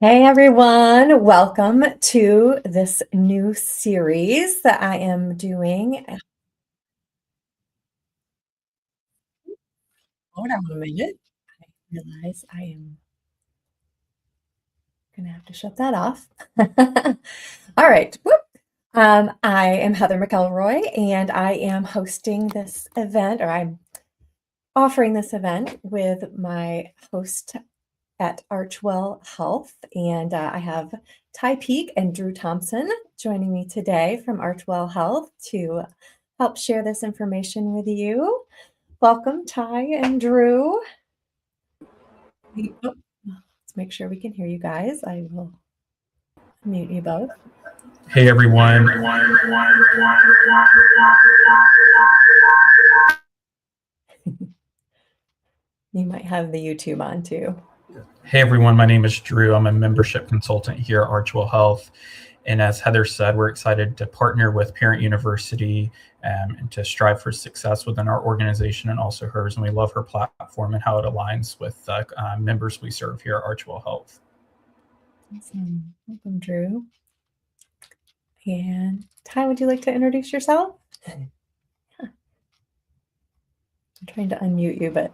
Hey everyone, welcome to this new series that I am doing. Hold on a minute. I realize I am gonna have to shut that off. All right. Whoop. I am Heather McElroy, and I am hosting this event, or I'm offering this event with my host at Archwell Health. And I have Ty Peak and Drew Thompson joining me today from Archwell Health to help share this information with you. Welcome, Ty and Drew. Let's make sure we can hear you guys. I will mute you both. Hey everyone. You might have the YouTube on too. Hey everyone, my name is Drew. I'm a membership consultant here at Archwell Health. And as Heather said, we're excited to partner with Parent University and to strive for success within our organization and also hers. And we love her platform and how it aligns with members we serve here at Archwell Health. Awesome. Welcome, Drew. And Ty, would you like to introduce yourself? I'm trying to unmute you, but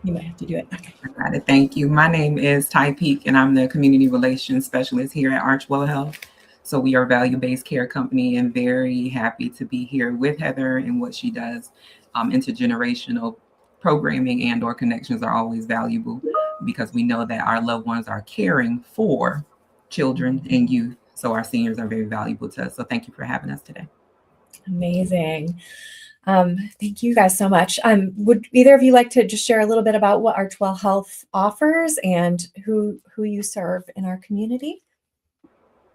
you might have to do it. Okay. Got it. Thank you. My name is Ty Peak, and I'm the Community Relations Specialist here at Archwell Health. So we are a value-based care company and very happy to be here with Heather and what she does. Intergenerational programming and or connections are always valuable because we know that our loved ones are caring for children and youth. So our seniors are very valuable to us. So thank you for having us today. Amazing. Thank you guys so much. Would either of you like to just share a little bit about what Archwell Health offers and who you serve in our community?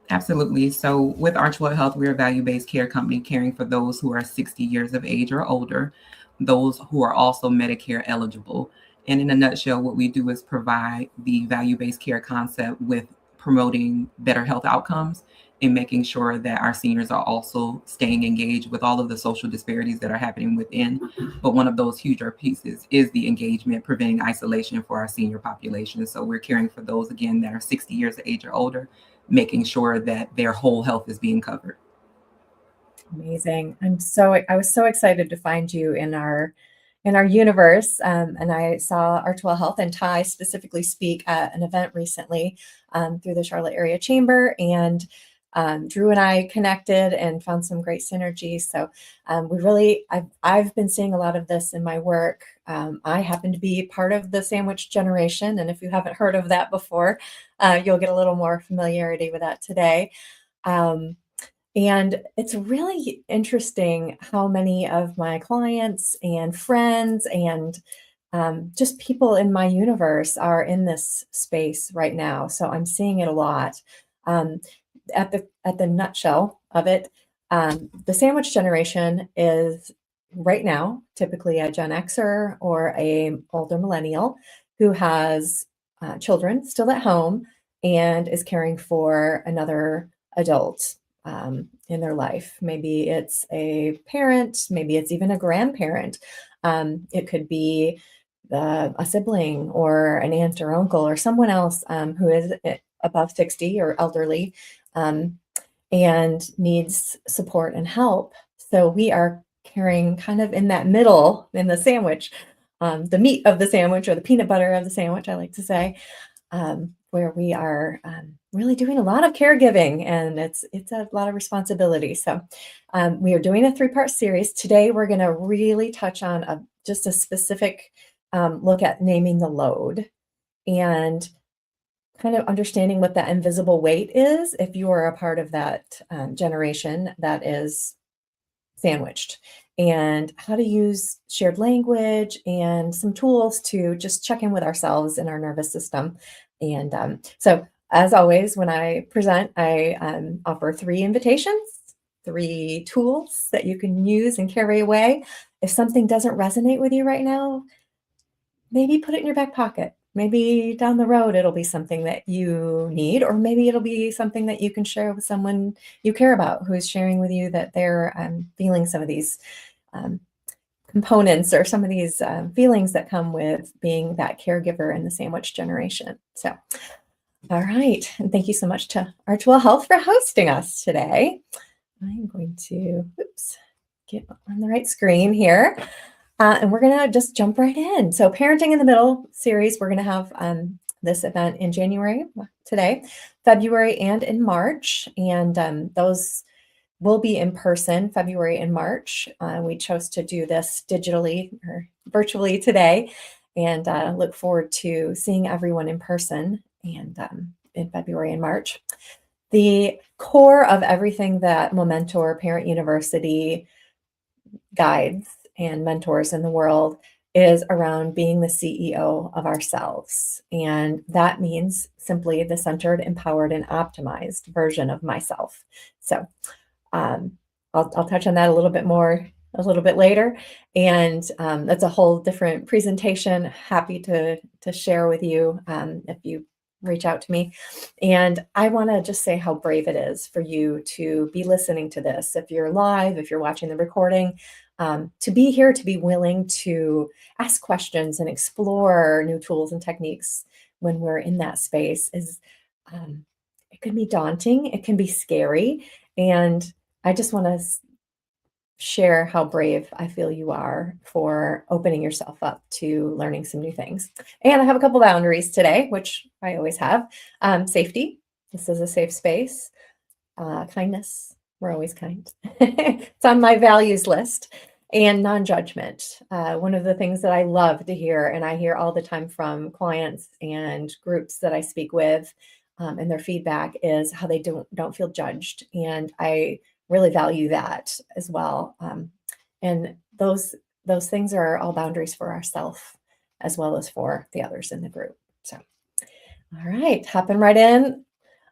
Absolutely. So with Archwell Health, we're a value-based care company caring for those who are 60 years of age or older, those who are also Medicare eligible. And in a nutshell, what we do is provide the value-based care concept with promoting better health outcomes and making sure that our seniors are also staying engaged with all of the social disparities that are happening within. But one of those huger pieces is the engagement, preventing isolation for our senior population. So we're caring for those, again, that are 60 years of age or older, making sure that their whole health is being covered. Amazing. I was so excited to find you in our universe. And I saw Archwell Health and Ty specifically speak at an event recently through the Charlotte Area Chamber. And Drew and I connected and found some great synergy. So I've been seeing a lot of this in my work. I happen to be part of the sandwich generation. And if you haven't heard of that before, you'll get a little more familiarity with that today. And it's really interesting how many of my clients and friends and just people in my universe are in this space right now. So I'm seeing it a lot. At the nutshell of it, the sandwich generation is right now typically a Gen Xer or a older millennial who has children still at home and is caring for another adult in their life. Maybe it's a parent, maybe it's even a grandparent. It could be a sibling or an aunt or uncle or someone else who is above 60 or elderly and needs support and help. So we are caring kind of in that middle in the sandwich, the meat of the sandwich or the peanut butter of the sandwich, I like to say, where we are really doing a lot of caregiving, and it's a lot of responsibility. So we are doing a 3-part series. Today, we're going to really touch on just a specific look at naming the load and kind of understanding what that invisible weight is if you are a part of that generation that is sandwiched, and how to use shared language and some tools to just check in with ourselves and our nervous system. And so, as always, when I present, I offer 3 invitations, 3 tools that you can use and carry away. If something doesn't resonate with you right now, maybe put it in your back pocket. Maybe down the road, it'll be something that you need, or maybe it'll be something that you can share with someone you care about who is sharing with you that they're feeling some of these components or some of these feelings that come with being that caregiver in the sandwich generation. So, all right. And thank you so much to Archwell Health for hosting us today. I'm going to, get on the right screen here. And we're going to just jump right in. So Parenting in the Middle series, we're going to have this event in January today, February, and in March. And those will be in person, February and March. We chose to do this digitally or virtually today, and look forward to seeing everyone in person and in February and March. The core of everything that Momentor Parent University guides and mentors in the world is around being the CEO of ourselves. And that means simply the centered, empowered, and optimized version of myself. So I'll touch on that a little bit more a little bit later. And that's a whole different presentation. Happy to share with you if you reach out to me. And I want to just say how brave it is for you to be listening to this. If you're live, if you're watching the recording, to be here, to be willing to ask questions and explore new tools and techniques when we're in that space is, it can be daunting. It can be scary. And I just want to share how brave I feel you are for opening yourself up to learning some new things. And I have a couple boundaries today, which I always have. Safety. This is a safe space. Kindness. We're always kind. It's on my values list. And non-judgment. One of the things that I love to hear, and I hear all the time from clients and groups that I speak with, and their feedback is how they don't feel judged. And I really value that as well. And those things are all boundaries for ourselves as well as for the others in the group. So, all right, hopping right in.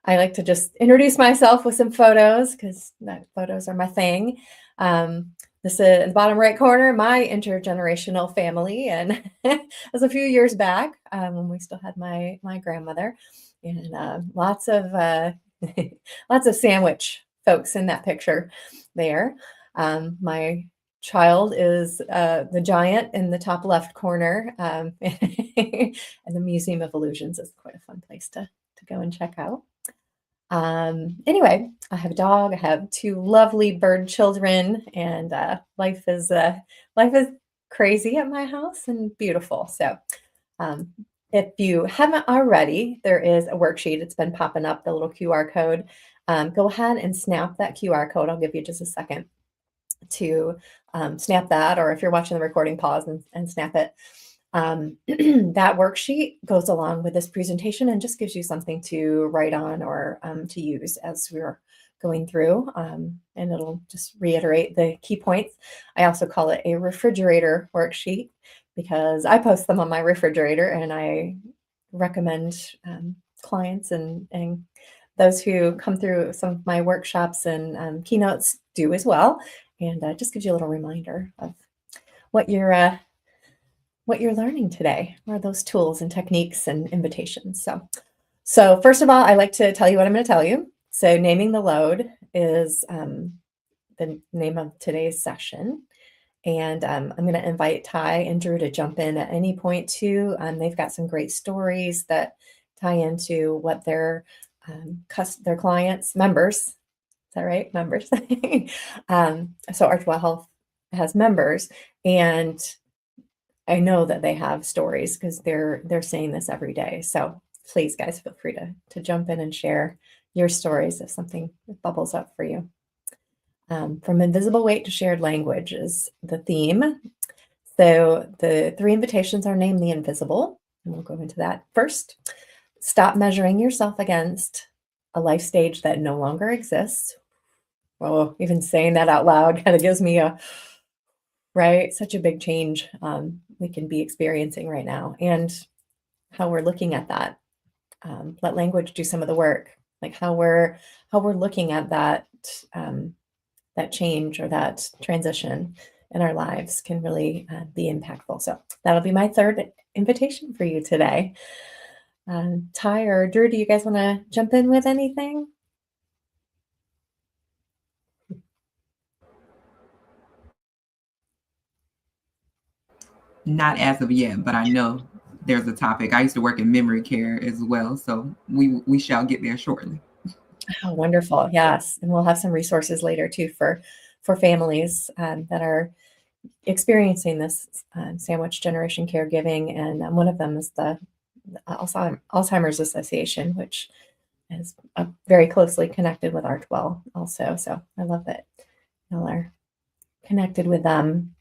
I like to just introduce myself with some photos because photos are my thing. This is in the bottom right corner, my intergenerational family. And it was a few years back when we still had my grandmother, and lots of sandwich folks in that picture there. My child is the giant in the top left corner, and the Museum of Illusions is quite a fun place to go and check out. Anyway, I have a dog. I have two lovely bird children, and life is crazy at my house and beautiful. So, if you haven't already, there is a worksheet. It's been popping up, the little QR code. Go ahead and snap that QR code. I'll give you just a second to snap that, or if you're watching the recording, pause and snap it. That worksheet goes along with this presentation and just gives you something to write on or to use as we're going through, and it'll just reiterate the key points. I also call it a refrigerator worksheet because I post them on my refrigerator, and I recommend clients and those who come through some of my workshops and keynotes do as well. And just gives you a little reminder of what you're learning today, or those tools and techniques and invitations. So first of all, I like to tell you what I'm going to tell you. So Naming the Load is the name of today's session. And I'm going to invite Ty and Drew to jump in at any point too. They've got some great stories that tie into what their clients, members, is that right? Members. So Archwell Health has members, and I know that they have stories because they're saying this every day. So please, guys, feel free to jump in and share your stories if something bubbles up for you. From invisible weight to shared language is the theme. So the 3 invitations are Name the Invisible, and we'll go into that first. Stop measuring yourself against a life stage that no longer exists. Well, even saying that out loud kind of gives me such a big change we can be experiencing right now, and how we're looking at that. Let language do some of the work, like how we're looking at that change or that transition in our lives can really be impactful. So that'll be my third invitation for you today. Ty or Drew, do you guys want to jump in with anything? Not as of yet, but I know there's a topic. I used to work in memory care as well, so we shall get there shortly. Oh, wonderful. Yes. And we'll have some resources later too for families that are experiencing this sandwich generation caregiving. And one of them is the Alzheimer's Association, which is very closely connected with Archwell also. So I love that y'all are connected with them.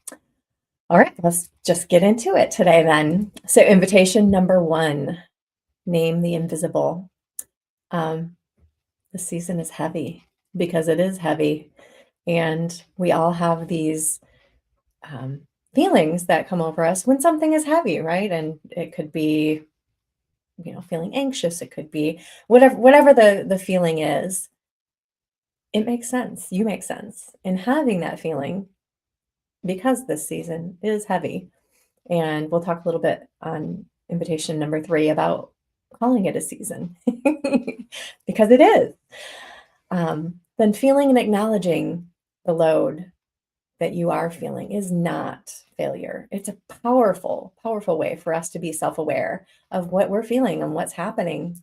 All right, let's just get into it today then. So invitation number 1, name the invisible. The season is heavy because it is heavy. And we all have these feelings that come over us when something is heavy, right? And it could be, feeling anxious. It could be whatever the feeling is. It makes sense. You make sense in having that feeling because this season is heavy. And we'll talk a little bit on invitation number 3 about calling it a season because it is. Then feeling and acknowledging the load that you are feeling is not failure. It's a powerful, powerful way for us to be self-aware of what we're feeling and what's happening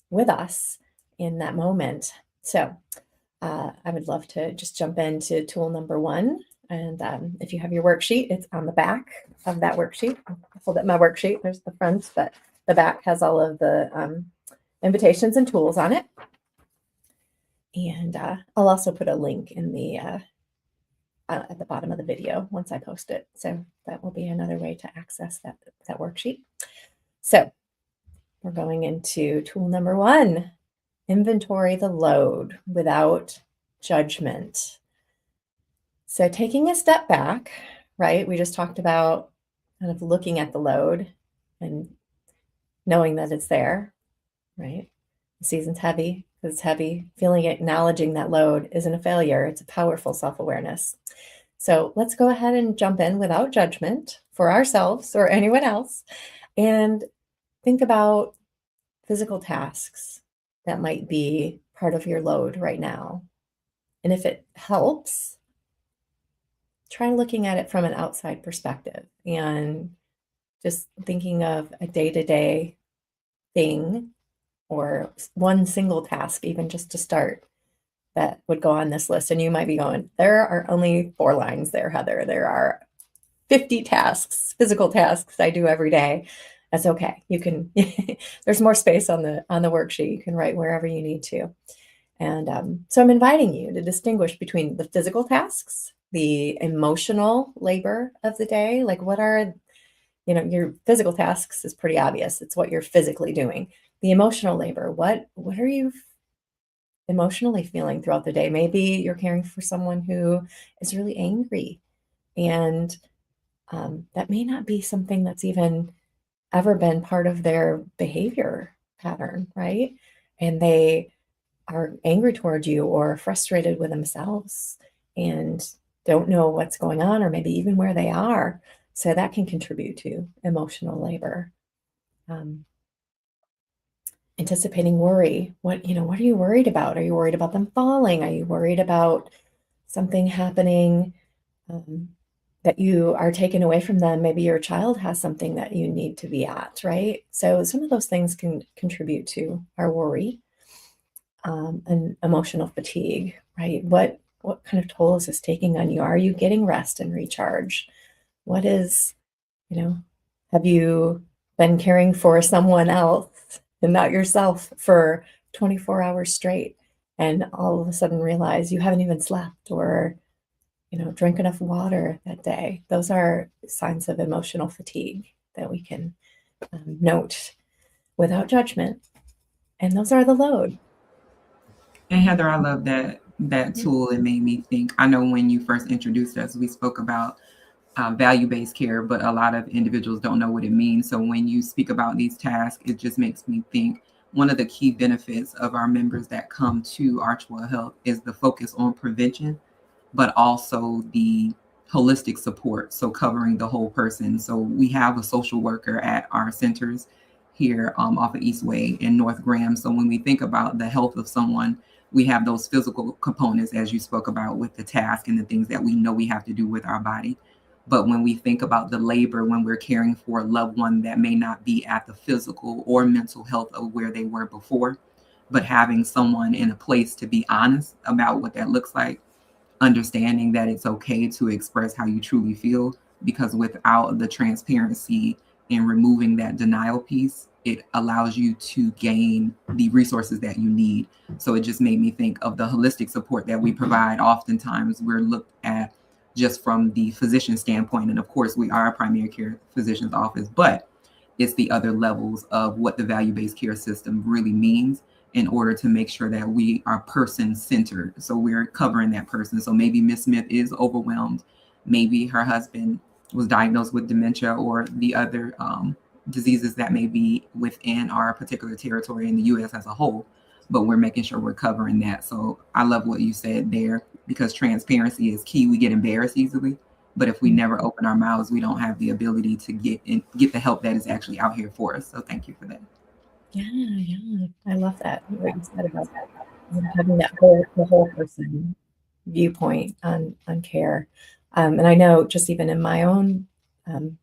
with us in that moment. So I would love to just jump into tool number 1. And if you have your worksheet, it's on the back of that worksheet. I'll hold up my worksheet. There's the front, but the back has all of the invitations and tools on it. And I'll also put a link in the at the bottom of the video once I post it. So that will be another way to access that worksheet. So we're going into tool number 1, inventory the load without judgment. So taking a step back, right? We just talked about kind of looking at the load and knowing that it's there, right? The season's heavy. It's heavy. Feeling, acknowledging that load isn't a failure. It's a powerful self-awareness. So let's go ahead and jump in without judgment for ourselves or anyone else and think about physical tasks that might be part of your load right now. And if it helps, try looking at it from an outside perspective and just thinking of a day-to-day thing or one single task, even just to start, that would go on this list. And you might be going, there are only 4 lines there, Heather. There are 50 tasks, physical tasks I do every day. That's okay. You can, there's more space on the worksheet. You can write wherever you need to. And so I'm inviting you to distinguish between the physical tasks, the emotional labor of the day. Like what are, your physical tasks is pretty obvious. It's what you're physically doing. The emotional labor, what are you emotionally feeling throughout the day? Maybe you're caring for someone who is really angry, and that may not be something that's even ever been part of their behavior pattern, right? And they are angry towards you or frustrated with themselves and don't know what's going on or maybe even where they are. So that can contribute to emotional labor. Anticipating worry. What are you worried about? Are you worried about them falling? Are you worried about something happening that you are taken away from them? Maybe your child has something that you need to be at, right? So some of those things can contribute to our worry and emotional fatigue, right? What kind of toll is this taking on you? Are you getting rest and recharge? What is, have you been caring for someone else and not yourself for 24 hours straight, and all of a sudden realize you haven't even slept or, drink enough water that day? Those are signs of emotional fatigue that we can note without judgment. And those are the load. And Heather, I love that tool. It made me think. I know when you first introduced us, we spoke about value-based care, but a lot of individuals don't know what it means. So when you speak about these tasks, it just makes me think one of the key benefits of our members that come to Archwell Health is the focus on prevention, but also the holistic support. So covering the whole person. So we have a social worker at our centers here off of Eastway in North Graham. So when we think about the health of someone, we have those physical components, as you spoke about, with the task and the things that we know we have to do with our body. But when we think about the labor, when we're caring for a loved one that may not be at the physical or mental health of where they were before, but having someone in a place to be honest about what that looks like, understanding that it's okay to express how you truly feel, because without the transparency and removing that denial piece, it allows you to gain the resources that you need. So it just made me think of the holistic support that we provide. Oftentimes we're looked at just from the physician standpoint, and of course we are a primary care physician's office, but it's the other levels of what the value-based care system really means in order to make sure that we are person-centered. So we're covering that person. So maybe Miss Smith is overwhelmed. Maybe her husband was diagnosed with dementia or the other diseases that may be within our particular territory in the U.S. as a whole. But we're making sure we're covering that. So I love what you said there, because transparency is key. We get embarrassed easily, but if we never open our mouths, we don't have the ability to get the help that is actually out here for us. So thank you for that. Yeah. I love that, what you said about that, having that whole person viewpoint on care. And I know just even in my own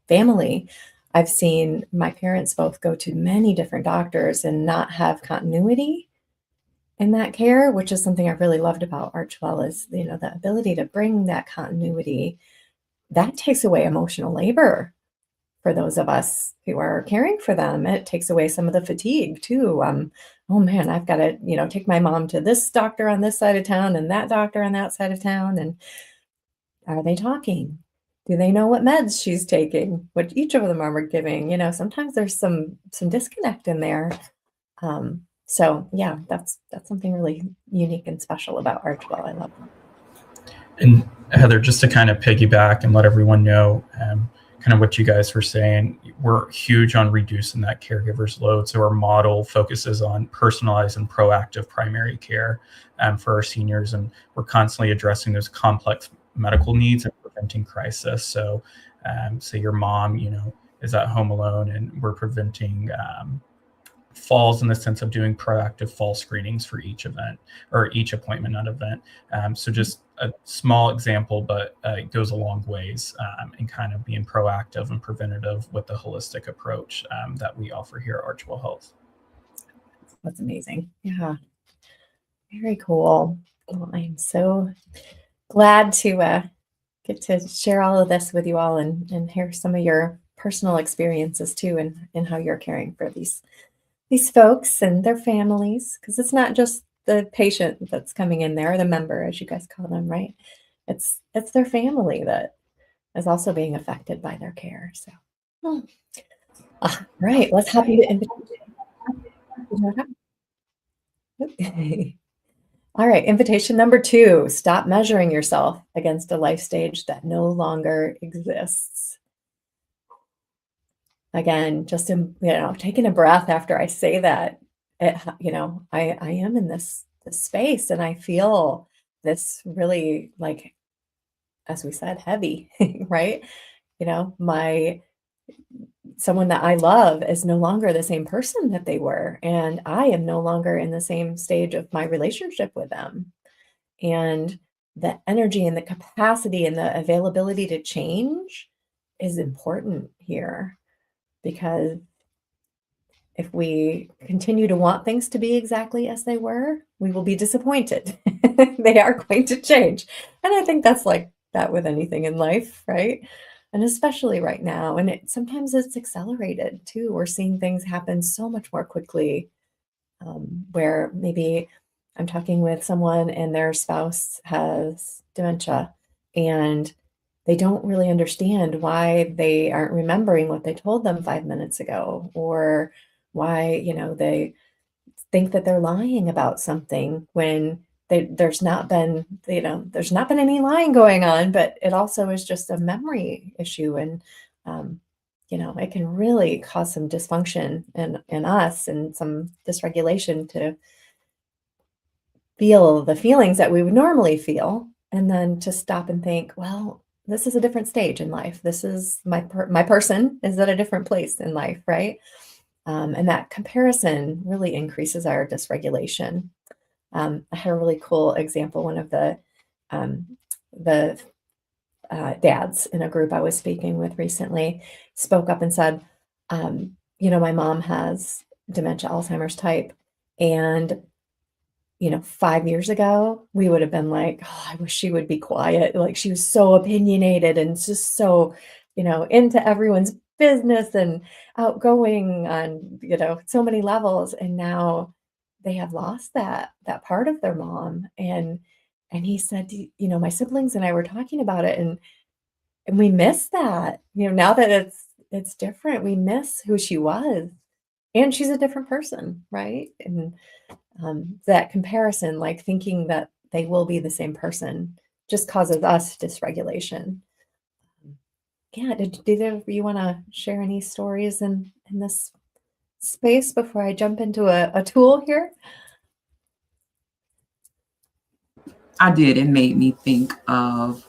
family, I've seen my parents both go to many different doctors and not have continuity in that care, which is something I really loved about Archwell, is, the ability to bring that continuity. That takes away emotional labor for those of us who are caring for them. It takes away some of the fatigue too. Oh man, I've got to, take my mom to this doctor on this side of town and that doctor on that side of town. And are they talking? Do they know what meds she's taking? What each of them are giving? Sometimes there's some disconnect in there. So yeah, that's something really unique and special about Archwell. I love that. And Heather, just to kind of piggyback and let everyone know, kind of what you guys were saying, we're huge on reducing that caregiver's load. So our model focuses on personalized and proactive primary care for our seniors, and we're constantly addressing those complex medical needs and preventing crisis. So say your mom, is at home alone, and we're preventing falls in the sense of doing proactive fall screenings for each event or each appointment, not event. So just a small example, but it goes a long ways in kind of being proactive and preventative with the holistic approach that we offer here at Archwell Health. That's amazing. Yeah. Very cool. Well, I'm so glad to get to share all of this with you all and hear some of your personal experiences too, and how you're caring for these folks and their families, because it's not just the patient that's coming in there, or the member, as you guys call them, right? It's their family that is also being affected by their care. So, right, let's hop into invitation. All right, invitation number 2: stop measuring yourself against a life stage that no longer exists. Again, just taking a breath after I say that. I am in this space, and I feel this really, like, as we said, heavy, right? Someone that I love is no longer the same person that they were, and I am no longer in the same stage of my relationship with them. And the energy and the capacity and the availability to change is important here, because if we continue to want things to be exactly as they were, we will be disappointed. They are going to change. And I think that's like that with anything in life, right? And especially right now. And sometimes it's accelerated too. We're seeing things happen so much more quickly, where maybe I'm talking with someone and their spouse has dementia, and they don't really understand why they aren't remembering what they told them 5 minutes ago, or why, they think that they're lying about something when there's not been any lying going on, but it also is just a memory issue. And, it can really cause some dysfunction in us, and some dysregulation to feel the feelings that we would normally feel, and then to stop and think, well, this is a different stage in life. This is my person is at a different place in life, right? And that comparison really increases our dysregulation. I had a really cool example. One of the dads in a group I was speaking with recently spoke up and said, my mom has dementia, Alzheimer's type, and 5 years ago, we would have been like, oh, I wish she would be quiet. Like she was so opinionated and just so, into everyone's business and outgoing on, so many levels. And now they have lost that part of their mom. And he said, my siblings and I were talking about it and we miss that. Now that it's different, we miss who she was. And she's a different person, right? And that comparison, like thinking that they will be the same person, just causes us dysregulation. Yeah, did either of you want to share any stories in this space before I jump into a tool here? I did. It made me think of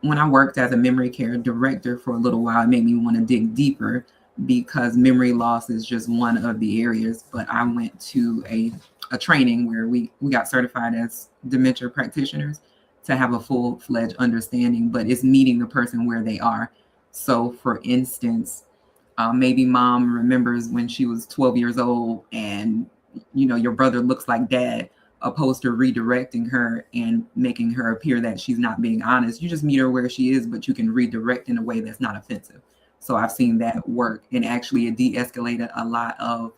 when I worked as a memory care director for a little while. It made me want to dig deeper because memory loss is just one of the areas. But I went to a training where we got certified as dementia practitioners to have a full-fledged understanding, but it's meeting the person where they are. So for instance, maybe mom remembers when she was 12 years old and your brother looks like dad, opposed to redirecting her and making her appear that she's not being honest. You just meet her where she is, but you can redirect in a way that's not offensive. So I've seen that work, and actually it de-escalated a lot of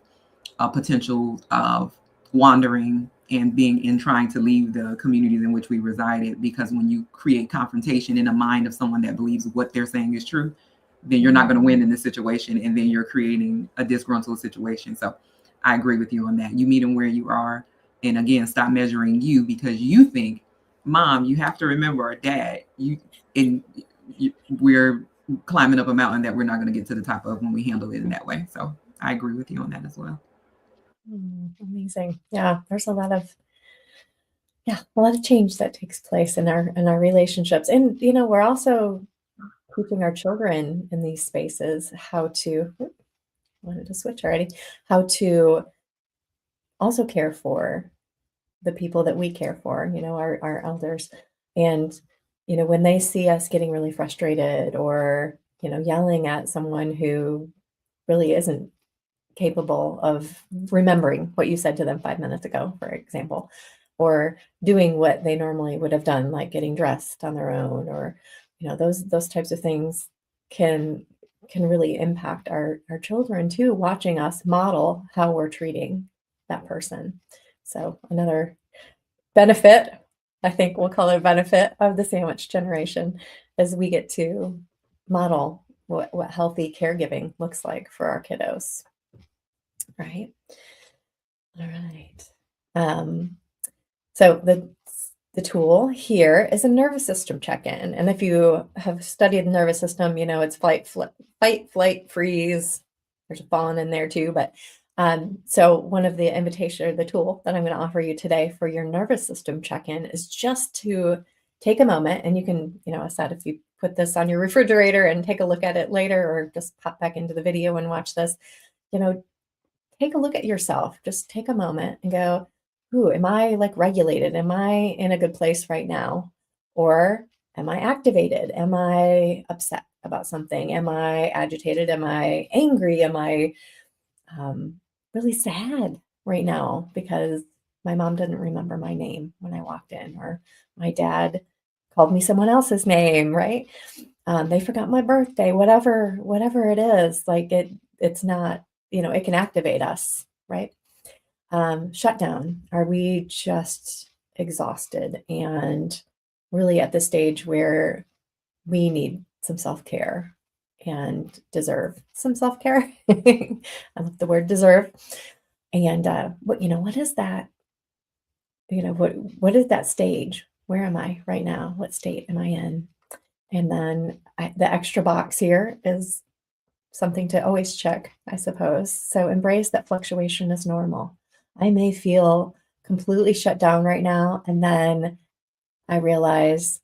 potential of wandering and trying to leave the communities in which we resided, because when you create confrontation in the mind of someone that believes what they're saying is true, then you're not going to win in this situation, and then you're creating a disgruntled situation. So I agree with you on that. You meet them where you are, and again, stop measuring you because you think, mom, you have to remember, or dad, we're climbing up a mountain that we're not going to get to the top of when we handle it in that way. So I agree with you on that as well. Amazing. Yeah, there's a lot of change that takes place in our relationships. And we're also teaching our children in these spaces how to wanted to switch already, how to also care for the people that we care for, our elders. And when they see us getting really frustrated or yelling at someone who really isn't capable of remembering what you said to them 5 minutes ago, for example, or doing what they normally would have done, like getting dressed on their own, or those types of things can really impact our children too, watching us model how we're treating that person. So another benefit, I think we'll call it a benefit of the sandwich generation, is we get to model what healthy caregiving looks like for our kiddos. Right. All right. So the tool here is a nervous system check-in. And if you have studied the nervous system, it's fight, flight, freeze. There's a fawn in there too. But so one of the invitation or the tool that I'm going to offer you today for your nervous system check-in is just to take a moment, and you can, I said, if you put this on your refrigerator and take a look at it later, or just pop back into the video and watch this, take a look at yourself. Just take a moment and go, ooh, am I like regulated? Am I in a good place right now? Or am I activated? Am I upset about something? Am I agitated? Am I angry? Am I really sad right now because my mom didn't remember my name when I walked in, or my dad called me someone else's name, right? They forgot my birthday, whatever it is, like it's not, it can activate us, right? Shutdown. Are we just exhausted and really at the stage where we need some self-care and deserve some self-care? I love the word deserve. And what is that? What is that stage? Where am I right now? What state am I in? And then the extra box here is something to always check, I suppose. So embrace that fluctuation is normal. I may feel completely shut down right now, and then I realize,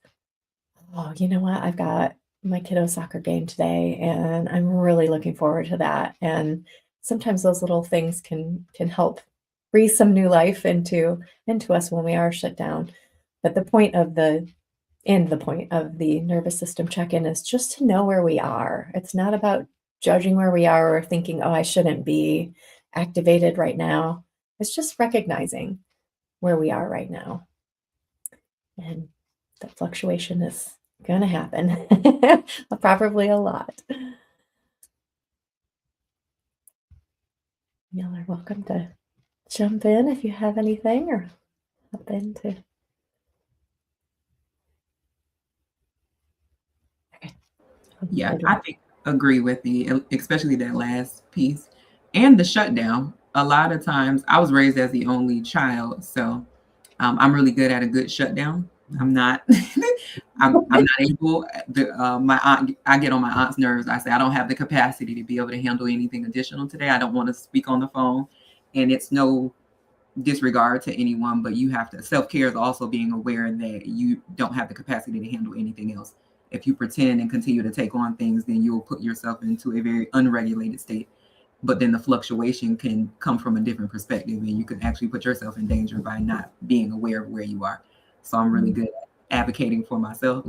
oh, you know what? I've got my kiddo soccer game today, and I'm really looking forward to that. And sometimes those little things can help breathe some new life into us when we are shut down. But the point of the And the point of the nervous system check-in is just to know where we are. It's not about judging where we are or thinking, oh, I shouldn't be activated right now. It's just recognizing where we are right now. And that fluctuation is going to happen, probably a lot. Y'all are welcome to jump in if you have anything or hop into. Okay. Yeah, I agree with you, especially that last piece and the shutdown. A lot of times, I was raised as the only child, so I'm really good at a good shutdown. I'm not. I'm not able. My aunt. I get on my aunt's nerves. I say I don't have the capacity to be able to handle anything additional today. I don't want to speak on the phone, and it's no disregard to anyone, but you have to. Self-care is also being aware that you don't have the capacity to handle anything else. If you pretend and continue to take on things, then you'll put yourself into a very unregulated state. But then the fluctuation can come from a different perspective, and you can actually put yourself in danger by not being aware of where you are. So I'm really good at advocating for myself,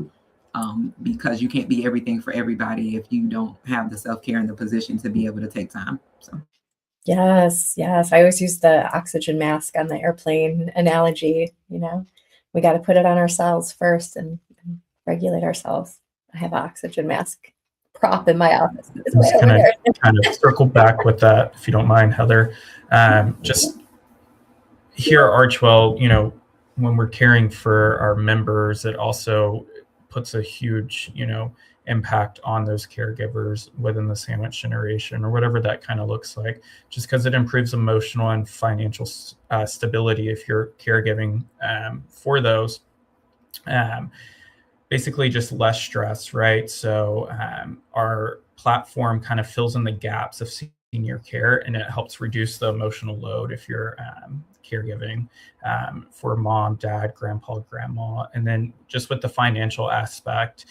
because you can't be everything for everybody if you don't have the self-care and the position to be able to take time. So yes. I always use the oxygen mask on the airplane analogy. We got to put it on ourselves first and regulate ourselves. I have an oxygen mask prop in my office. I'm just going to kind of circle back with that, if you don't mind, Heather. Just here at Archwell, when we're caring for our members, it also puts a huge, impact on those caregivers within the sandwich generation or whatever that kind of looks like, just because it improves emotional and financial stability if you're caregiving for those. Basically just less stress, right? So our platform kind of fills in the gaps of senior care, and it helps reduce the emotional load if you're caregiving for mom, dad, grandpa, grandma. And then just with the financial aspect,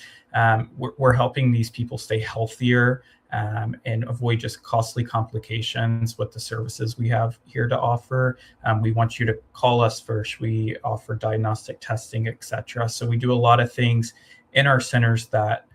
we're helping these people stay healthier and avoid just costly complications with the services we have here to offer. We want you to call us first. We offer diagnostic testing, etc. So we do a lot of things in our centers that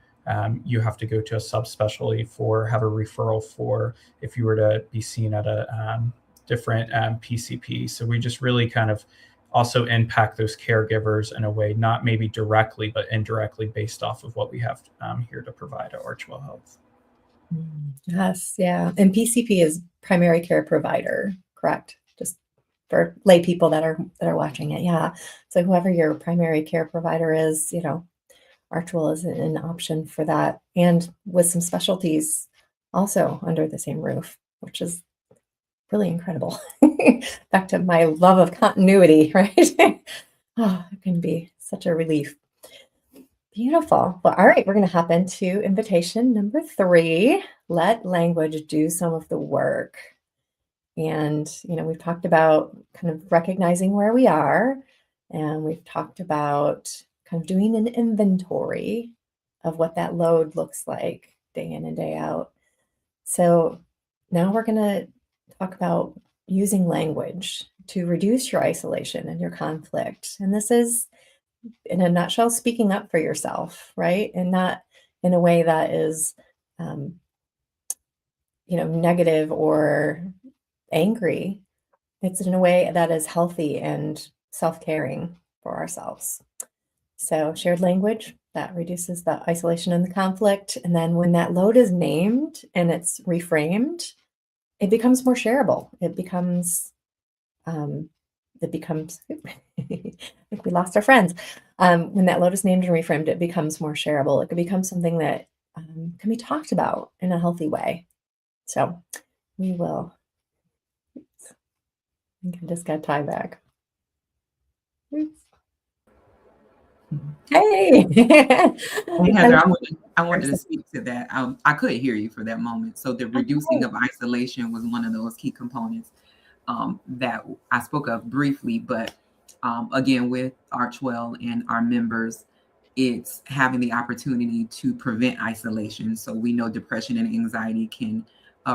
you have to go to a subspecialty for, have a referral for, if you were to be seen at a different PCP. So we just really kind of also impact those caregivers in a way, not maybe directly, but indirectly based off of what we have here to provide at Archwell Health. Yes, yeah. And PCP is primary care provider, correct? Just for lay people that are watching it. Yeah. So whoever your primary care provider is, Archwell is an option for that. And with some specialties also under the same roof, which is really incredible. Back to my love of continuity, right? Oh, it can be such a relief. Beautiful. Well, all right, we're going to hop into invitation number 3. Let language do some of the work. And, we've talked about kind of recognizing where we are, and we've talked about kind of doing an inventory of what that load looks like day in and day out. So now we're going to talk about using language to reduce your isolation and your conflict. And this is, in a nutshell, speaking up for yourself, right? And not in a way that is, negative or angry. It's in a way that is healthy and self-caring for ourselves. So shared language, that reduces the isolation and the conflict. And then when that load is named and it's reframed, it becomes more shareable. It becomes, I think we lost our friends. When that load is named and reframed, it becomes more shareable. It can become something that can be talked about in a healthy way. So we will, I think I just got Ty back. Oops. Hey. Hey, Heather, I wanted to speak to that. I couldn't hear you for that moment. So the reducing of isolation was one of those key components that I spoke of briefly, but again, with Archwell and our members, it's having the opportunity to prevent isolation. So we know depression and anxiety can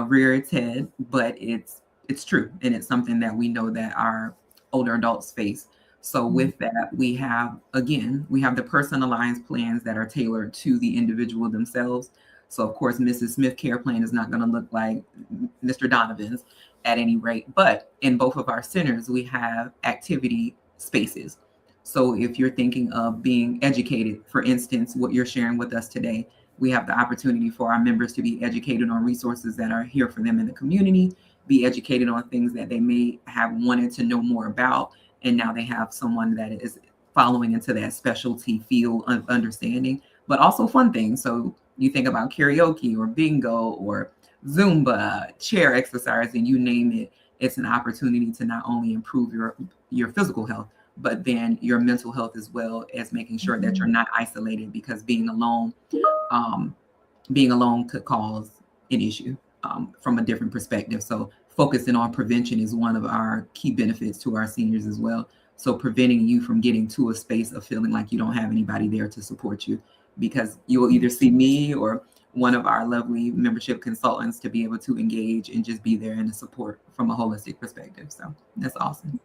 rear its head, but it's true. And it's something that we know that our older adults face. So with that, we have the personalized plans that are tailored to the individual themselves. So of course, Mrs. Smith care plan is not going to look like Mr. Donovan's at any rate. But in both of our centers, we have activity spaces. So if you're thinking of being educated, for instance, what you're sharing with us today, we have the opportunity for our members to be educated on resources that are here for them in the community, be educated on things that they may have wanted to know more about, and now they have someone that is following into that specialty field of understanding, but also fun things. So you think about karaoke or bingo or Zumba, chair exercise, and you name it. It's an opportunity to not only improve your physical health, but then your mental health as well, as making sure that you're not isolated, because um, being alone could cause an issue from a different perspective. So focusing on prevention is one of our key benefits to our seniors as well. So preventing you from getting to a space of feeling like you don't have anybody there to support you, because you will either see me or one of our lovely membership consultants to be able to engage and just be there and support from a holistic perspective. So that's awesome.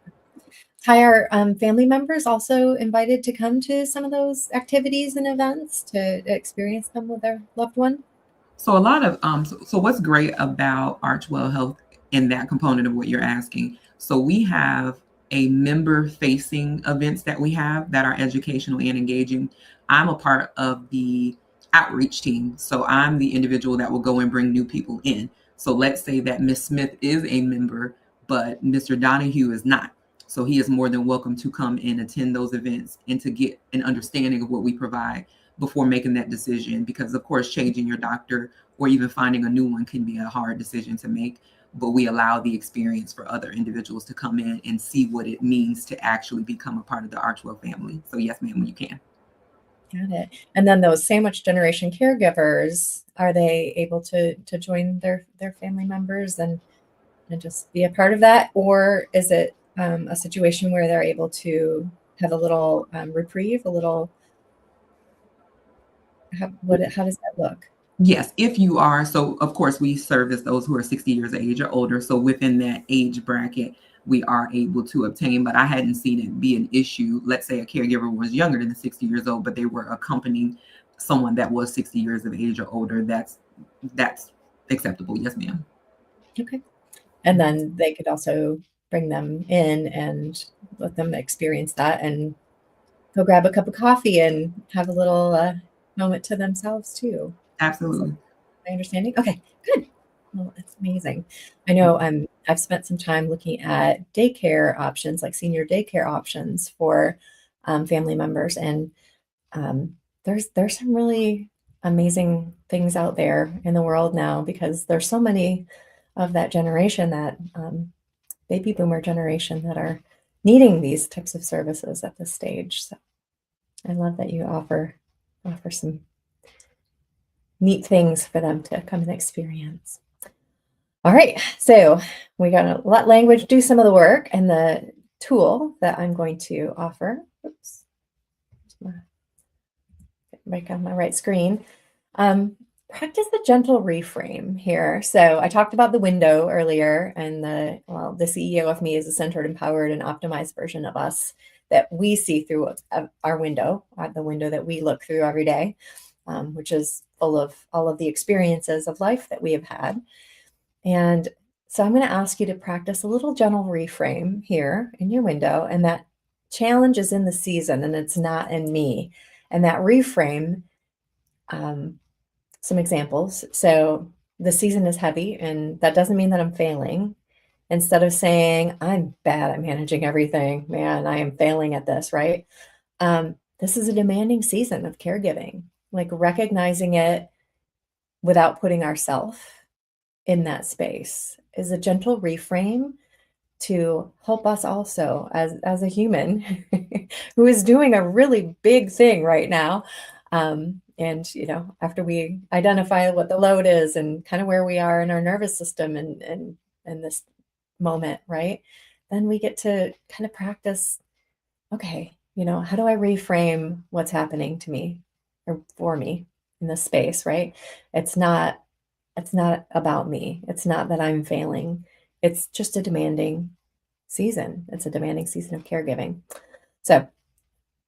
Hi, are family members also invited to come to some of those activities and events to experience them with their loved one? So a lot of so what's great about Archwell Health in that component of what you're asking. So we have a member facing events that we have that are educational and engaging. I'm a part of the outreach team. So I'm the individual that will go and bring new people in. So let's say that Miss Smith is a member, but Mr. Donahue is not. So he is more than welcome to come and attend those events and to get an understanding of what we provide before making that decision, because of course changing your doctor or even finding a new one can be a hard decision to make, but we allow the experience for other individuals to come in and see what it means to actually become a part of the Archwell family. So yes, ma'am, you can. Got it. And then those sandwich generation caregivers, are they able to join their family members and just be a part of that? Or is it a situation where they're able to have a little reprieve, a little, how does that look? Yes, if you are. So of course we service those who are 60 years of age or older. So within that age bracket, we are able to obtain, but I hadn't seen it be an issue. Let's say a caregiver was younger than 60 years old, but they were accompanying someone that was 60 years of age or older. That's acceptable. Yes, ma'am. Okay. And then they could also bring them in and let them experience that and go grab a cup of coffee and have a little moment to themselves too. Absolutely. My understanding? Okay, good. Well, that's amazing. I know I've spent some time looking at daycare options, like senior daycare options for family members, and there's some really amazing things out there in the world now, because there's so many of that generation, that baby boomer generation, that are needing these types of services at this stage. So I love that you offer some neat things for them to come and experience. All right, so we're going to let language do some of the work, and the tool that I'm going to offer, oops, right on my right screen, practice the gentle reframe here. So I talked about the window earlier, and the CEO of me is a centered, empowered, and optimized version of us that we see through our window, the window that we look through every day, which is full of all of the experiences of life that we have had. And so I'm going to ask you to practice a little gentle reframe here in your window, and that challenge is in the season and it's not in me. And that reframe, some examples. So the season is heavy, and that doesn't mean that I'm failing. Instead of saying, I'm bad at managing everything, man, I am failing at this, right? This is a demanding season of caregiving, like recognizing it without putting ourselves in that space is a gentle reframe to help us also as a human who is doing a really big thing right now. And, after we identify what the load is and kind of where we are in our nervous system and in this moment, right? Then we get to kind of practice, okay, how do I reframe what's happening to me or for me in this space, right? It's not about me. It's not that I'm failing. It's just a demanding season. It's a demanding season of caregiving. So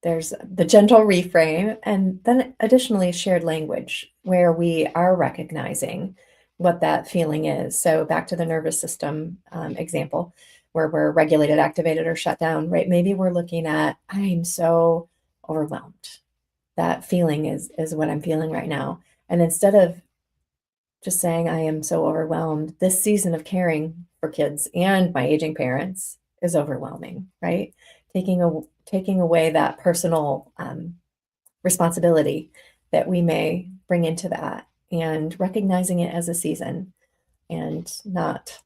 there's the gentle reframe, and then additionally shared language where we are recognizing what that feeling is. So back to the nervous system example, where we're regulated, activated, or shut down, right? Maybe we're looking at, I'm so overwhelmed. That feeling is what I'm feeling right now. And instead of just saying, I am so overwhelmed, this season of caring for kids and my aging parents is overwhelming, right? Taking away that personal responsibility that we may bring into that, and recognizing it as a season and not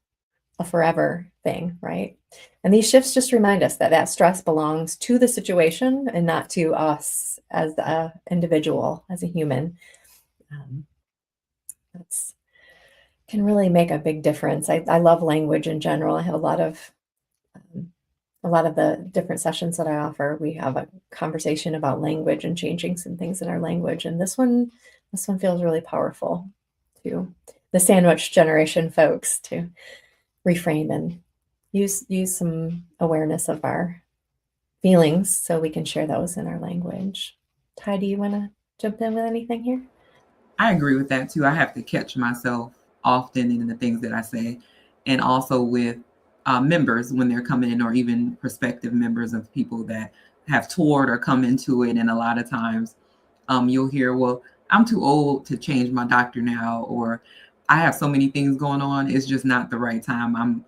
a forever thing, right? And these shifts just remind us that that stress belongs to the situation and not to us as an individual, as a human. That's can really make a big difference. I love language in general. I have a lot of the different sessions that I offer. We have a conversation about language and changing some things in our language. And this one feels really powerful to the sandwich generation folks to reframe and use some awareness of our feelings so we can share those in our language. Ty, do you want to jump in with anything here? I agree with that too. I have to catch myself often in the things that I say, and also with members when they're coming in, or even prospective members of people that have toured or come into it. And a lot of times you'll hear, well, I'm too old to change my doctor now, or I have so many things going on. It's just not the right time.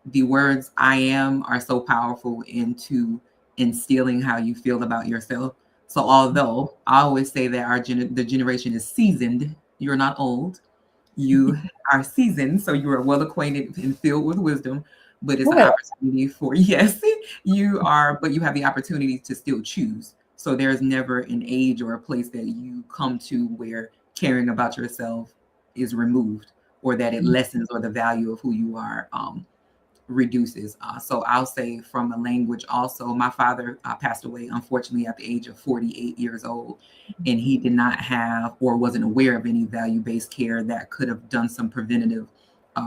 The words I am are so powerful into instilling how you feel about yourself. So although I always say that the generation is seasoned, you're not old. You are seasoned, so you are well acquainted and filled with wisdom. But it's an Well, opportunity for yes, you are, but you have the opportunity to still choose. So there's never an age or a place that you come to where caring about yourself is removed, or that it lessens, or the value of who you are reduces. So I'll say from a language also, my father passed away, unfortunately, at the age of 48 years old. And he did not have, or wasn't aware of, any value-based care that could have done some preventative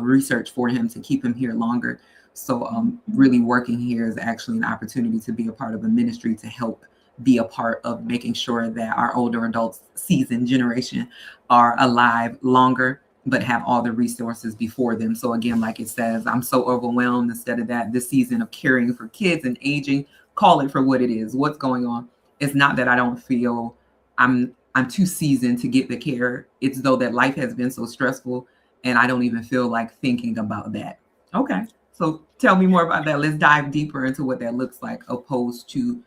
research for him to keep him here longer. So really working here is actually an opportunity to be a part of a ministry to help be a part of making sure that our older adults, seasoned generation, are alive longer, but have all the resources before them. So again, like it says, I'm so overwhelmed. Instead of that, this season of caring for kids and aging, call it for what it is. What's going on? It's not that I don't feel I'm too seasoned to get the care. It's though that life has been so stressful and I don't even feel like thinking about that. Okay. So tell me more about that. Let's dive deeper into what that looks like, opposed to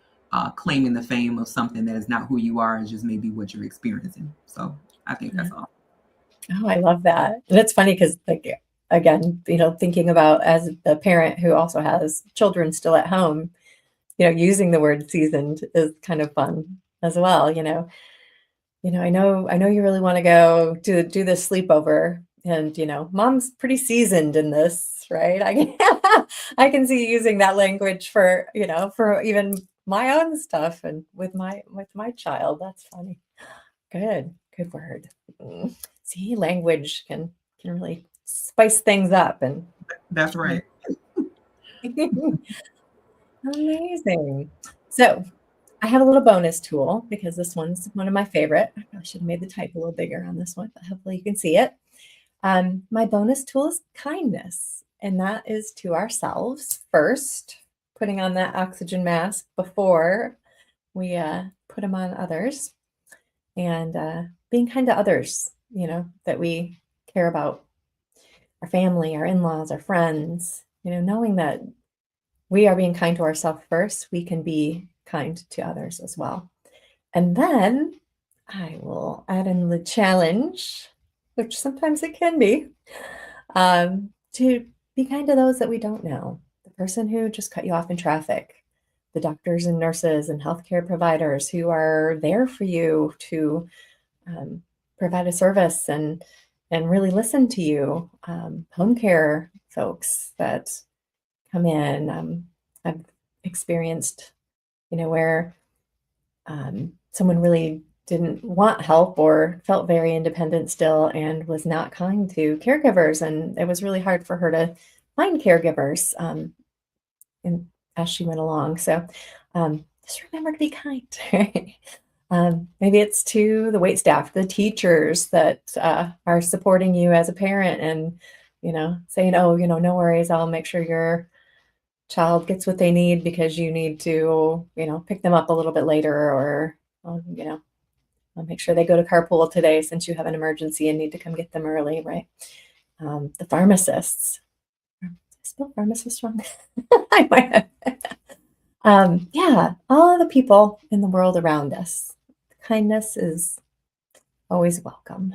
claiming the fame of something that is not who you are, and just maybe what you're experiencing. So I think that's all. oh, I love that. And it's funny because, like, again, thinking about as the parent who also has children still at home, using the word seasoned is kind of fun as well. I know you really want to go do this sleepover, and mom's pretty seasoned in this, right? I can see using that language for even my own stuff and with my child. That's funny. Good word. See, language can really spice things up, and That's right. amazing. So I have a little bonus tool because this one's one of my favorite. I probably should have made the type a little bigger on this one, but hopefully you can see it. My bonus tool is kindness, and that is to ourselves first, putting on that oxygen mask before we put them on others, and being kind to others, that we care about, our family, our in-laws, our friends, knowing that we are being kind to ourselves first, we can be kind to others as well. And then I will add in the challenge, which sometimes it can be, to be kind to those that we don't know. The person who just cut you off in traffic, the doctors and nurses and healthcare providers who are there for you to provide a service and really listen to you. Home care folks that come in. I've experienced, where someone really didn't want help or felt very independent still and was not kind to caregivers. And it was really hard for her to find caregivers and as she went along. So Just remember to be kind. Maybe it's to the wait staff, the teachers that are supporting you as a parent and, saying, oh, no worries, I'll make sure your child gets what they need because you need to, pick them up a little bit later, or, I'll make sure they go to carpool today since you have an emergency and need to come get them early, right? The pharmacists. Did I spell pharmacist wrong? I might have. Yeah, all of the people in the world around us. Kindness is always welcome.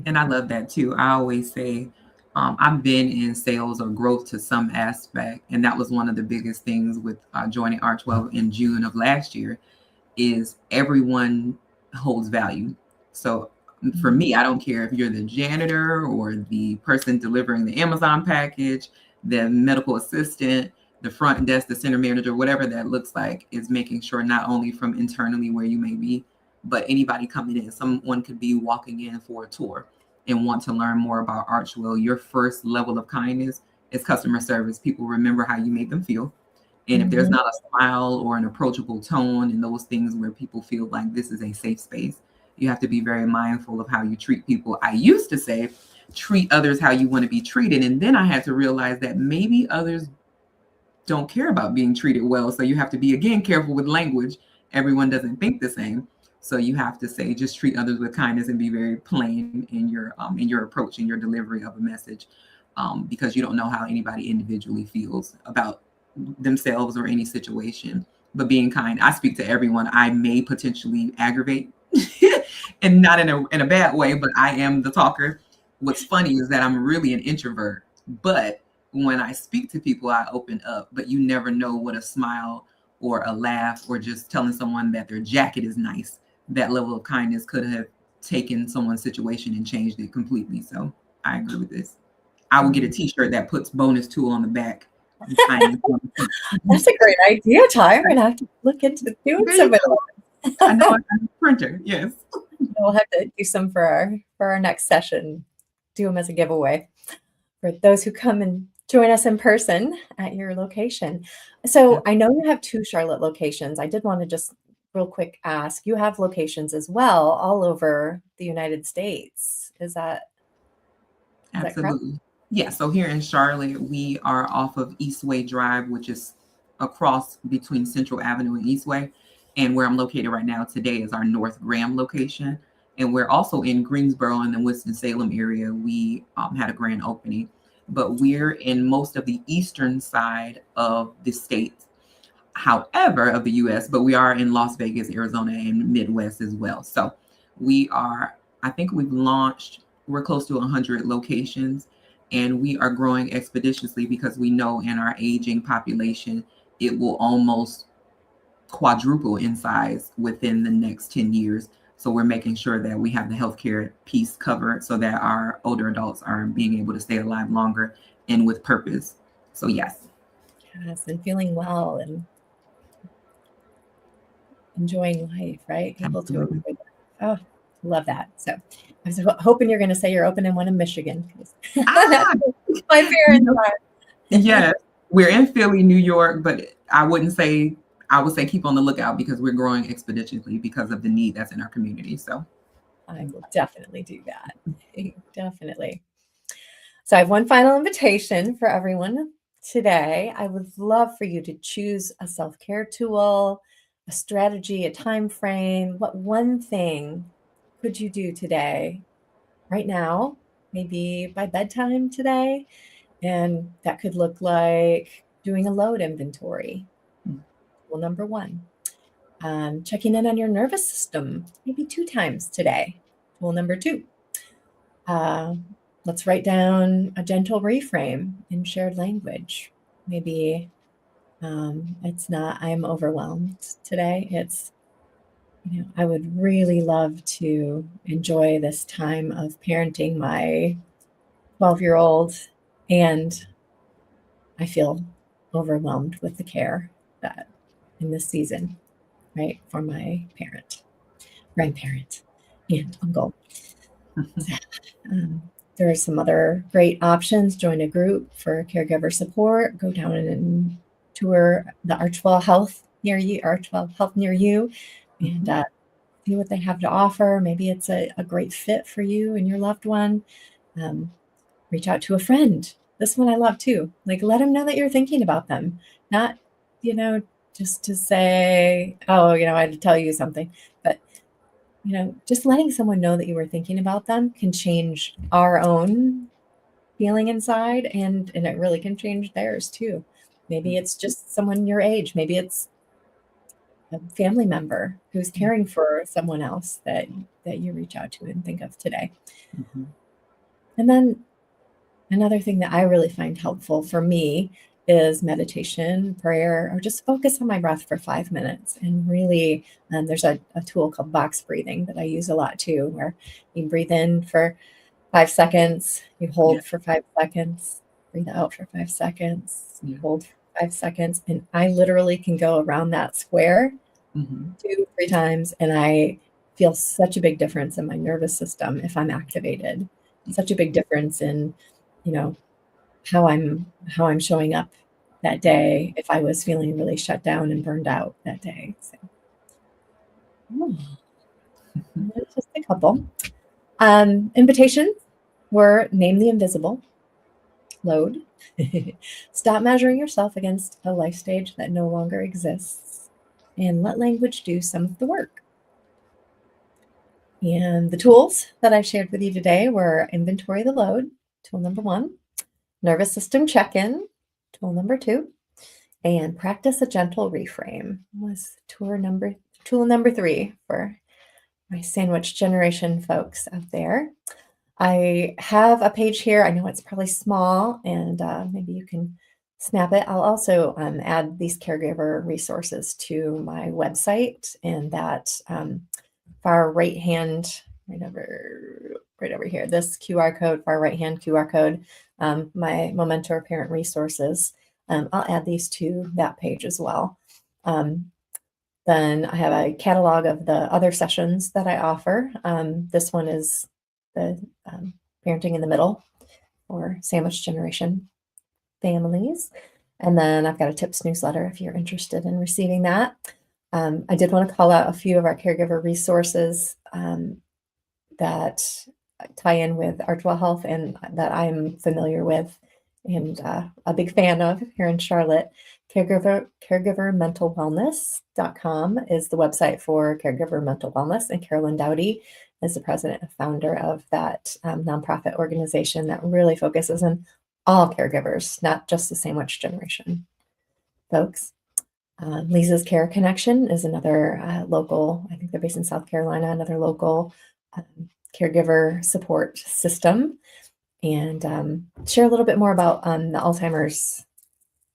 And I love that too. I always say, I've been in sales or growth to some aspect, and that was one of the biggest things with joining Archwell in June of last year. Is everyone holds value. So for me, I don't care if you're the janitor or the person delivering the Amazon package, the medical assistant, the front desk, the center manager, whatever that looks like, is making sure not only from internally where you may be, but anybody coming in. Someone could be walking in for a tour and want to learn more about Archwell. Your first level of kindness is customer service. People remember how you made them feel. And if there's not a smile or an approachable tone and those things where people feel like this is a safe space, you have to be very mindful of how you treat people. I used to say, treat others how you want to be treated. And then I had to realize that maybe others don't care about being treated well. So you have to be, again, careful with language. Everyone doesn't think the same. So you have to say, just treat others with kindness and be very plain in your approach and your delivery of a message, because you don't know how anybody individually feels about themselves or any situation. But being kind, I speak to everyone. I may potentially aggravate and not in a bad way, but I am the talker. What's funny is that I'm really an introvert, but when I speak to people, I open up. But you never know what a smile or a laugh or just telling someone that their jacket is nice, that level of kindness could have taken someone's situation and changed it completely. So I agree with this. I will get a t-shirt that puts bonus tool on the back. That's a great idea, Ty. I'm going to have to look into doing some of it. I know, I'm a printer. Yes. We'll have to do some for our next session. Do them as a giveaway for those who come and join us in person at your location. So I know you have 2 Charlotte locations. I did want to just real quick ask, you have locations as well all over the United States. Is that Absolutely. correct? Yeah. So here in Charlotte, we are off of Eastway Drive, which is across between Central Avenue and Eastway. And where I'm located right now today is our North Graham location. And we're also in Greensboro in the Winston-Salem area. We had a grand opening, but we're in most of the eastern side of the state, however, of the US, but we are in Las Vegas, Arizona, and Midwest as well. So I think we're close to 100 locations, and we are growing expeditiously because we know in our aging population, it will almost quadruple in size within the next 10 years. So we're making sure that we have the healthcare piece covered so that our older adults are being able to stay alive longer and with purpose. So yes. Yes, and feeling well and enjoying life, right? Able to enjoy that. Oh, love that. So I was hoping you're going to say you're opening one in Michigan. My parents are. Yes, we're in Philly, New York, but I would say keep on the lookout because we're growing exponentially because of the need that's in our community. So I will definitely do that. Definitely. So I have one final invitation for everyone today. I would love for you to choose a self-care tool, a strategy, a time frame. What one thing could you do today, right now, maybe by bedtime today? And that could look like doing a load inventory. Well, number 1, checking in on your nervous system, maybe 2 times today. Tool number 2, let's write down a gentle reframe in shared language. Maybe it's not, I'm overwhelmed today. It's, I would really love to enjoy this time of parenting my 12-year-old, and I feel overwhelmed with the care that in this season, right, for my grandparent, and uncle. There are some other great options. Join a group for caregiver support. Go down and tour the Archwell Health near you, Archwell Health near you, and see what they have to offer. Maybe it's a great fit for you and your loved one. Reach out to a friend. This one I love too. Like, let them know that you're thinking about them, not, just to say, oh, I had to tell you something, but just letting someone know that you were thinking about them can change our own feeling inside, and it really can change theirs too. Maybe it's just someone your age. Maybe it's a family member who's caring for someone else that you reach out to and think of today. And then another thing that I really find helpful for me is meditation, prayer, or just focus on my breath for 5 minutes. And really, there's a tool called box breathing that I use a lot too, where you breathe in for 5 seconds, you hold for 5 seconds, breathe out for 5 seconds, you hold for 5 seconds. And I literally can go around that square 2-3 times, and I feel such a big difference in my nervous system if I'm activated. Such a big difference in, how I'm showing up that day if I was feeling really shut down and burned out that day. So just a couple. Invitations were name the invisible, load, stop measuring yourself against a life stage that no longer exists, and let language do some of the work. And the tools that I shared with you today were inventory the load, tool number 1, nervous system check-in, tool number 2, and practice a gentle reframe was tool number 3 for my sandwich generation folks out there. I have a page here. I know it's probably small, and maybe you can snap it. I'll also add these caregiver resources to my website, and that far right hand, right over here, this QR code, far right hand QR code, my Momentor parent resources. I'll add these to that page as well. Then I have a catalog of the other sessions that I offer. This one is the Parenting in the Middle for sandwich generation families. And then I've got a tips newsletter if you're interested in receiving that. I did want to call out a few of our caregiver resources that tie in with Archwell Health and that I'm familiar with and a big fan of here in Charlotte. Caregivermentalwellness.com is the website for Caregiver Mental Wellness, and Carolyn Dowdy is the president and founder of that nonprofit organization that really focuses on all caregivers, not just the sandwich generation folks. Lisa's Care Connection is another local, I think they're based in South Carolina, another local caregiver support system. And share a little bit more about the Alzheimer's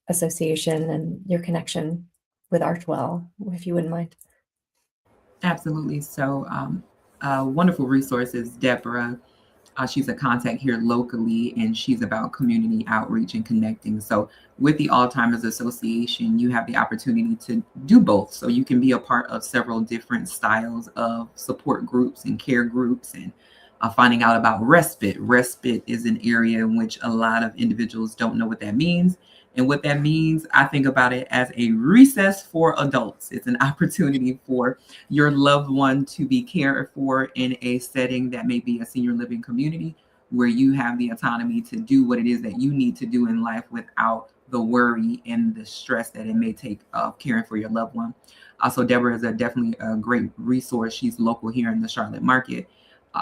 Association and your connection with Archwell, if you wouldn't mind. Absolutely. So wonderful resource is Deborah. She's a contact here locally, and she's about community outreach and connecting. So with the Alzheimer's Association, you have the opportunity to do both. So you can be a part of several different styles of support groups and care groups, and finding out about respite. Respite is an area in which a lot of individuals don't know what that means. And what that means, I think about it as a recess for adults. It's an opportunity for your loved one to be cared for in a setting that may be a senior living community, where you have the autonomy to do what it is that you need to do in life without the worry and the stress that it may take of caring for your loved one. So Deborah is definitely a great resource. She's local here in the Charlotte market.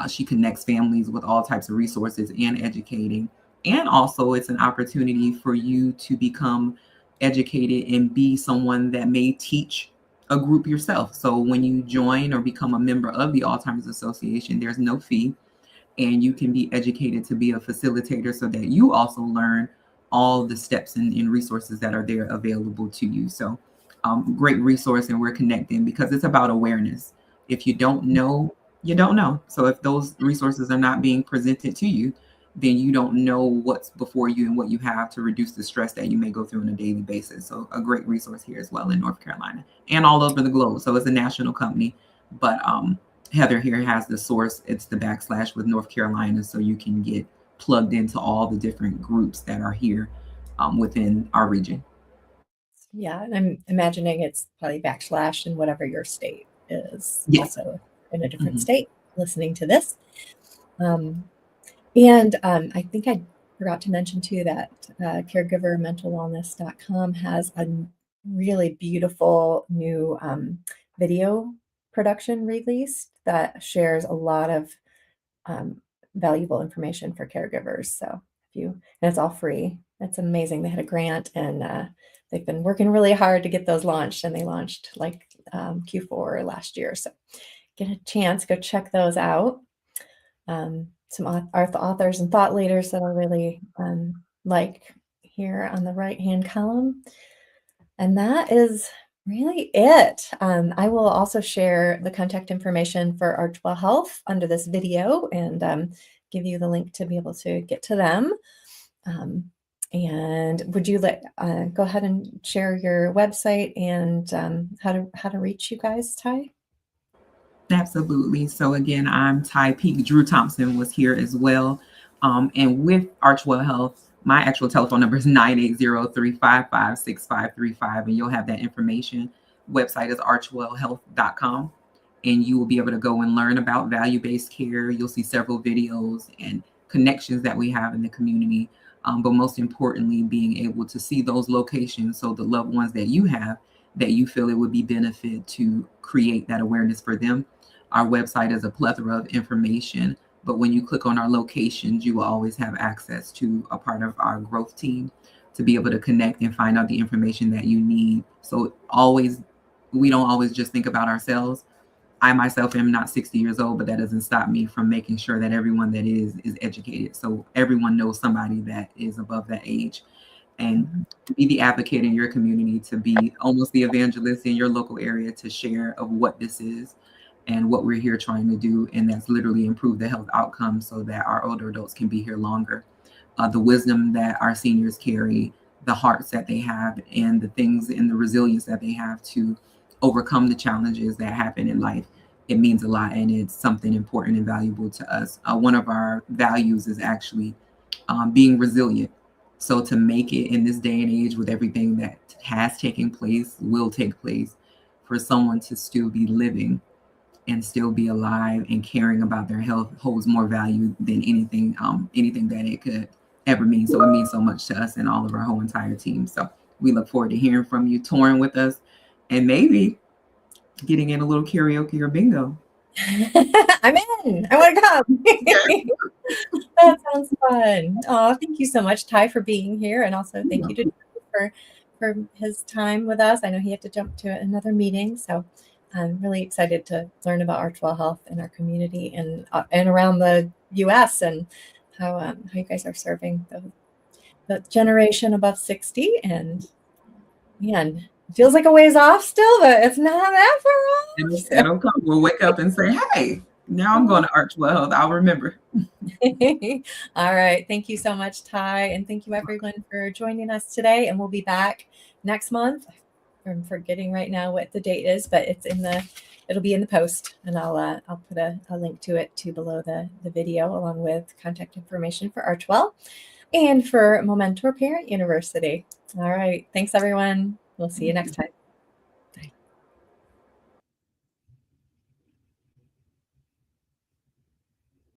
She connects families with all types of resources and educating. And also it's an opportunity for you to become educated and be someone that may teach a group yourself. So when you join or become a member of the Alzheimer's Association, there's no fee, and you can be educated to be a facilitator so that you also learn all the steps and resources that are there available to you. So great resource, and we're connecting because it's about awareness. If you don't know, you don't know. So if those resources are not being presented to you, then you don't know what's before you and what you have to reduce the stress that you may go through on a daily basis. So a great resource here as well in North Carolina and all over the globe. So it's a national company, but Heather here has the source. It's the / with North Carolina. So you can get plugged into all the different groups that are here within our region. Yeah, and I'm imagining it's probably backslash in whatever your state is, Yes. also in a different Mhm. state listening to this. And I think I forgot to mention too that caregivermentalwellness.com has a really beautiful new video production released that shares a lot of um, valuable information for caregivers. So and it's all free. It's amazing. They had a grant and they've been working really hard to get those launched, and they launched like Q4 last year. So get a chance, go check those out. Some authors and thought leaders that I really like here on the right-hand column. And that is really it. I will also share the contact information for Archwell Health under this video and give you the link to be able to get to them. And would you go ahead and share your website and how to reach you guys, Ty? Absolutely. So again, I'm Ty Peak. Drew Thompson was here as well. And with Archwell Health, my actual telephone number is 980-355-6535, and you'll have that information. Website is archwellhealth.com, and you will be able to go and learn about value-based care. You'll see several videos and connections that we have in the community. But most importantly, being able to see those locations, so the loved ones that you have, that you feel it would be benefit to create that awareness for them. Our website is a plethora of information, but when you click on our locations, you will always have access to a part of our growth team to be able to connect and find out the information that you need. So we don't always just think about ourselves. I myself am not 60 years old, but that doesn't stop me from making sure that everyone that is educated. So everyone knows somebody that is above that age. And to be the advocate in your community, to be almost the evangelist in your local area, to share of what this is and what we're here trying to do. And that's literally improve the health outcomes so that our older adults can be here longer. The wisdom that our seniors carry, the hearts that they have, and the things and the resilience that they have to overcome the challenges that happen in life. It means a lot, and it's something important and valuable to us. One of our values is actually being resilient. So to make it in this day and age with everything that has taken place, will take place, for someone to still be living and still be alive and caring about their health holds more value than anything that it could ever mean. So it means so much to us and all of our whole entire team. So we look forward to hearing from you, touring with us, and maybe getting in a little karaoke or bingo. I'm in. I want to come. That sounds fun. Oh, thank you so much, Ty, for being here, and also thank you to Drew for his time with us. I know he had to jump to another meeting, so I'm really excited to learn about Archwell Health in our community and around the U.S. and how you guys are serving the generation above 60. And man, it feels like a ways off still, but it's not that far off. It'll come. We'll wake up and say, "Hey, now I'm going to Archwell Health. I'll remember." All right. Thank you so much, Ty. And thank you everyone for joining us today. And we'll be back next month. I'm forgetting right now what the date is, but it'll be in the post, and I'll put a link to it below the video, along with contact information for Archwell and for Momentor Parent University. All right. Thanks everyone. We'll see you next time.